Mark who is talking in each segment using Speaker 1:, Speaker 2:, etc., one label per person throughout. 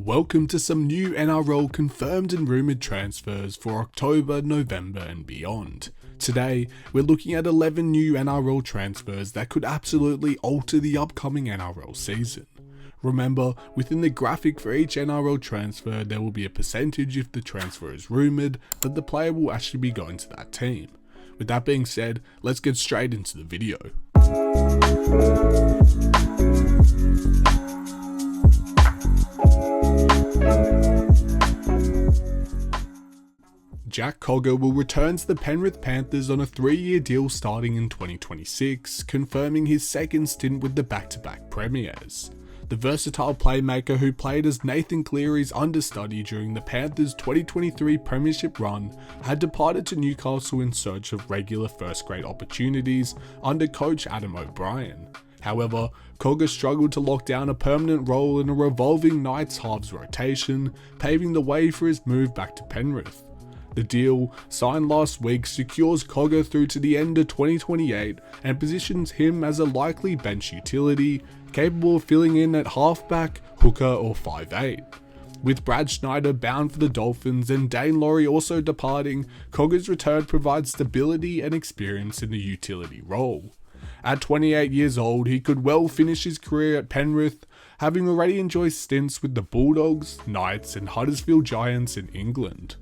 Speaker 1: Welcome to some new NRL confirmed and rumoured transfers for October, November and beyond. Today, we're looking at 11 new NRL transfers that could absolutely alter the upcoming NRL season. Remember, within the graphic for each NRL transfer, there will be a percentage if the transfer is rumoured that the player will actually be going to that team. With that being said, let's get straight into the video. Jack Cogger will return to the Penrith Panthers on a 3-year deal starting in 2026, confirming his second stint with the back-to-back premiers. The versatile playmaker who played as Nathan Cleary's understudy during the Panthers' 2023 premiership run had departed to Newcastle in search of regular first-grade opportunities under coach Adam O'Brien. However, Cogger struggled to lock down a permanent role in a revolving Knights halves rotation, paving the way for his move back to Penrith. The deal, signed last week, secures Cogger through to the end of 2028 and positions him as a likely bench utility, capable of filling in at halfback, hooker or 5'8". With Brad Schneider bound for the Dolphins and Dane Laurie also departing, Cogger's return provides stability and experience in the utility role. At 28 years old, he could well finish his career at Penrith, having already enjoyed stints with the Bulldogs, Knights and Huddersfield Giants in England.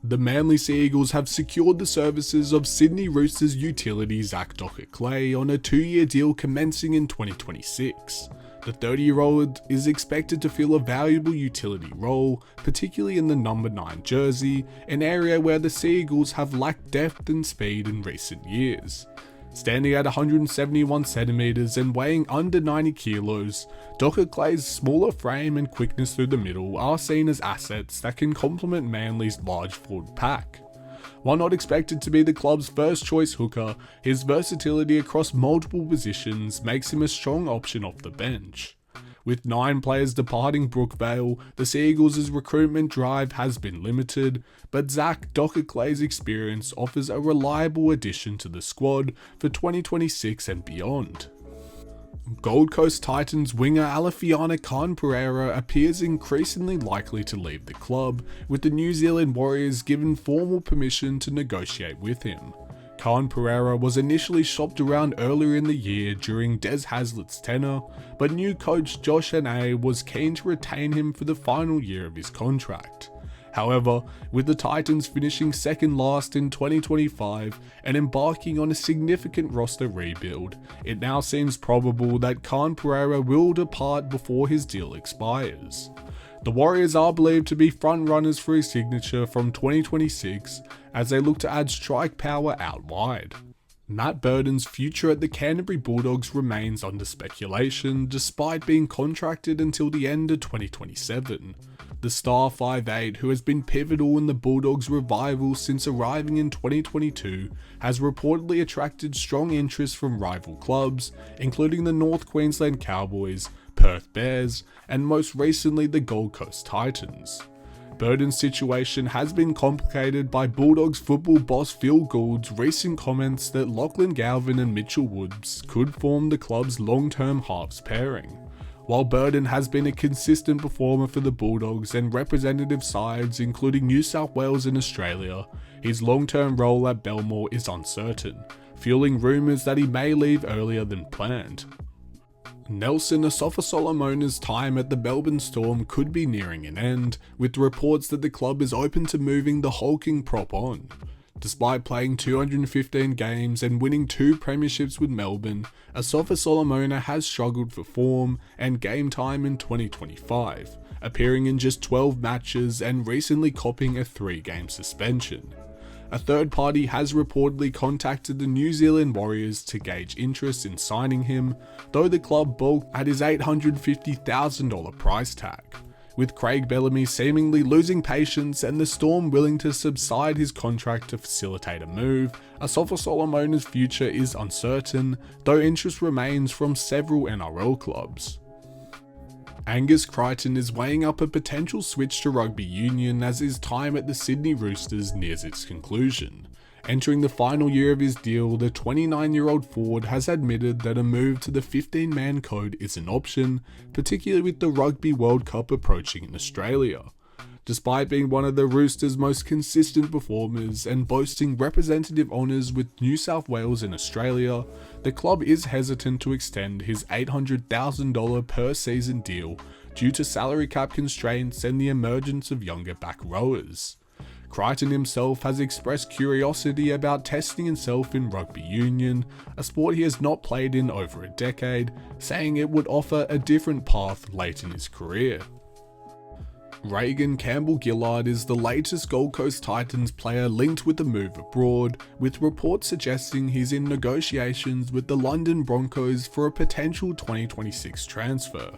Speaker 1: The Manly Sea Eagles have secured the services of Sydney Roosters utility Zach Dockett-Clay on a 2-year deal commencing in 2026. The 30-year-old is expected to fill a valuable utility role, particularly in the number 9 jersey, an area where the Sea Eagles have lacked depth and speed in recent years. Standing at 171 centimeters and weighing under 90 kilos, Dockett-Clay's smaller frame and quickness through the middle are seen as assets that can complement Manly's large forward pack. While not expected to be the club's first choice hooker, his versatility across multiple positions makes him a strong option off the bench. With 9 players departing Brookvale, the Sea Eagles' recruitment drive has been limited, but Zach Dockett-Clay's experience offers a reliable addition to the squad for 2026 and beyond. Gold Coast Titans winger Alefiana Khan-Pereira appears increasingly likely to leave the club, with the New Zealand Warriors given formal permission to negotiate with him. Khan-Pereira was initially shopped around earlier in the year during Des Haslett's tenure, but new coach Josh Hannay was keen to retain him for the final year of his contract. However, with the Titans finishing second last in 2025 and embarking on a significant roster rebuild, it now seems probable that Khan-Pereira will depart before his deal expires. The Warriors are believed to be front-runners for his signature from 2026 as they look to add strike power out wide. Matt Burton's future at the Canterbury Bulldogs remains under speculation despite being contracted until the end of 2027. The star 5'8", who has been pivotal in the Bulldogs' revival since arriving in 2022, has reportedly attracted strong interest from rival clubs, including the North Queensland Cowboys, Perth Bears, and most recently the Gold Coast Titans. Burton's situation has been complicated by Bulldogs football boss Phil Gould's recent comments that Lachlan Galvin and Mitchell Woods could form the club's long-term halves pairing. While Burton has been a consistent performer for the Bulldogs and representative sides including New South Wales and Australia, his long-term role at Belmore is uncertain, fueling rumours that he may leave earlier than planned. Nelson Asofa-Solomona's time at the Melbourne Storm could be nearing an end, with reports that the club is open to moving the hulking prop on. Despite playing 215 games and winning 2 premierships with Melbourne, Asofa-Solomona has struggled for form and game time in 2025, appearing in just 12 matches and recently copping a 3-game suspension. A third party has reportedly contacted the New Zealand Warriors to gauge interest in signing him, though the club balked at his $850,000 price tag. With Craig Bellamy seemingly losing patience and the Storm willing to subside his contract to facilitate a move, Asofa-Solomona's future is uncertain, though interest remains from several NRL clubs. Angus Crichton is weighing up a potential switch to rugby union as his time at the Sydney Roosters nears its conclusion. Entering the final year of his deal, the 29-year-old forward has admitted that a move to the 15-man code is an option, particularly with the Rugby World Cup approaching in Australia. Despite being one of the Roosters' most consistent performers and boasting representative honours with New South Wales and Australia, the club is hesitant to extend his $800,000 per season deal due to salary cap constraints and the emergence of younger back rowers. Crichton himself has expressed curiosity about testing himself in rugby union, a sport he has not played in over a decade, saying it would offer a different path late in his career. Reagan Campbell-Gillard is the latest Gold Coast Titans player linked with a move abroad, with reports suggesting he's in negotiations with the London Broncos for a potential 2026 transfer.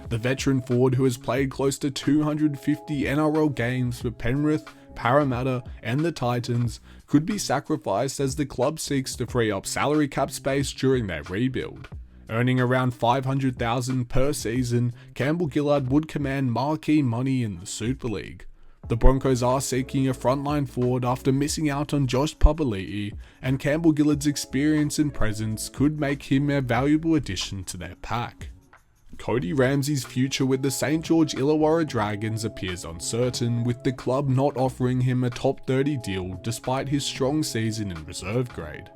Speaker 1: The veteran forward, who has played close to 250 NRL games for Penrith, Parramatta and the Titans, could be sacrificed as the club seeks to free up salary cap space during their rebuild. Earning around $500,000 per season, Campbell-Gillard would command marquee money in the Super League. The Broncos are seeking a frontline forward after missing out on Josh Papali'i, and Campbell-Gillard's experience and presence could make him a valuable addition to their pack. Cody Ramsey's future with the St George Illawarra Dragons appears uncertain, with the club not offering him a top 30 deal despite his strong season in reserve grade.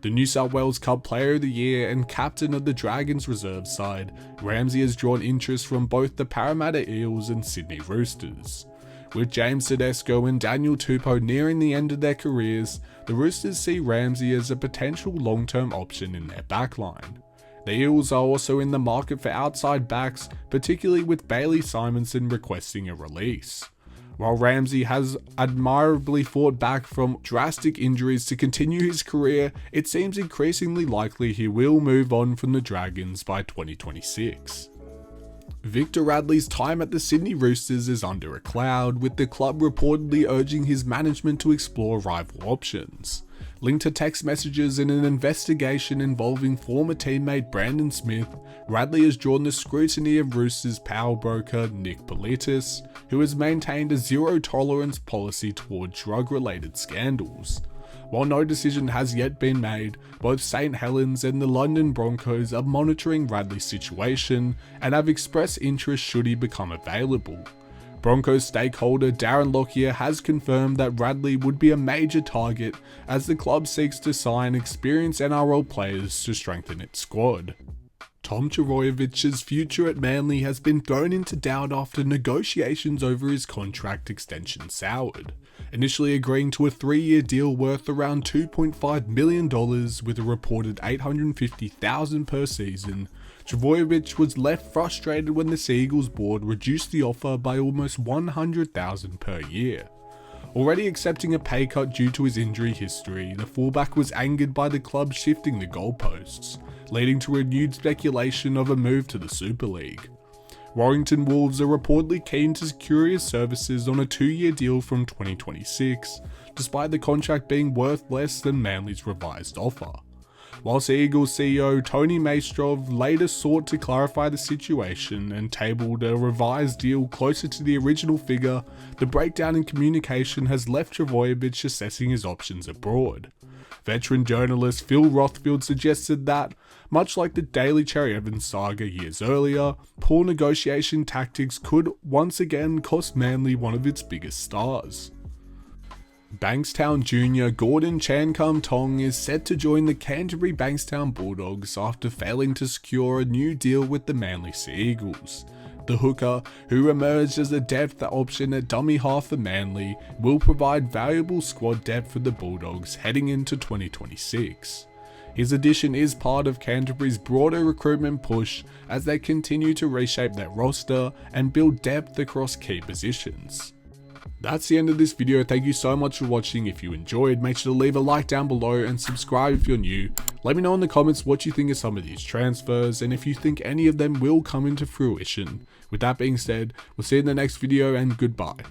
Speaker 1: The New South Wales Cup Player of the Year and captain of the Dragons reserve side, Ramsey has drawn interest from both the Parramatta Eels and Sydney Roosters. With James Tedesco and Daniel Tupou nearing the end of their careers, the Roosters see Ramsey as a potential long-term option in their backline. The Eels are also in the market for outside backs, particularly with Bailey Simonson requesting a release. While Ramsey has admirably fought back from drastic injuries to continue his career, it seems increasingly likely he will move on from the Dragons by 2026. Victor Radley's time at the Sydney Roosters is under a cloud, with the club reportedly urging his management to explore rival options. Linked to text messages in an investigation involving former teammate Brandon Smith, Radley has drawn the scrutiny of Roosters power broker Nick Politis, who has maintained a zero-tolerance policy toward drug-related scandals. While no decision has yet been made, both St Helens and the London Broncos are monitoring Radley's situation and have expressed interest should he become available. Broncos stakeholder Darren Lockyer has confirmed that Radley would be a major target as the club seeks to sign experienced NRL players to strengthen its squad. Tom Trbojevich's future at Manly has been thrown into doubt after negotiations over his contract extension soured. Initially agreeing to a 3-year deal worth around $2.5 million with a reported $850,000 per season, Trbojevic was left frustrated when the Seagulls board reduced the offer by almost $100,000 per year. Already accepting a pay cut due to his injury history, the fullback was angered by the club shifting the goalposts, leading to renewed speculation of a move to the Super League. Warrington Wolves are reportedly keen to secure his services on a 2-year deal from 2026, despite the contract being worth less than Manly's revised offer. Whilst Eagles CEO Tony Maestrov later sought to clarify the situation and tabled a revised deal closer to the original figure, the breakdown in communication has left Trbojevic assessing his options abroad. Veteran journalist Phil Rothfield suggested that, much like the Daly Cherry Evans saga years earlier, poor negotiation tactics could once again cost Manly one of its biggest stars. Bankstown junior Gordon Chan-Kum-Tong is set to join the Canterbury Bankstown Bulldogs after failing to secure a new deal with the Manly Sea Eagles. The hooker, who emerged as a depth option at dummy half for Manly, will provide valuable squad depth for the Bulldogs heading into 2026. His addition is part of Canterbury's broader recruitment push as they continue to reshape their roster and build depth across key positions. That's the end of this video. Thank you so much for watching. If you enjoyed, make sure to leave a like down below and subscribe if you're new. Let me know in the comments what you think of some of these transfers and if you think any of them will come into fruition. With that being said, we'll see you in the next video and goodbye.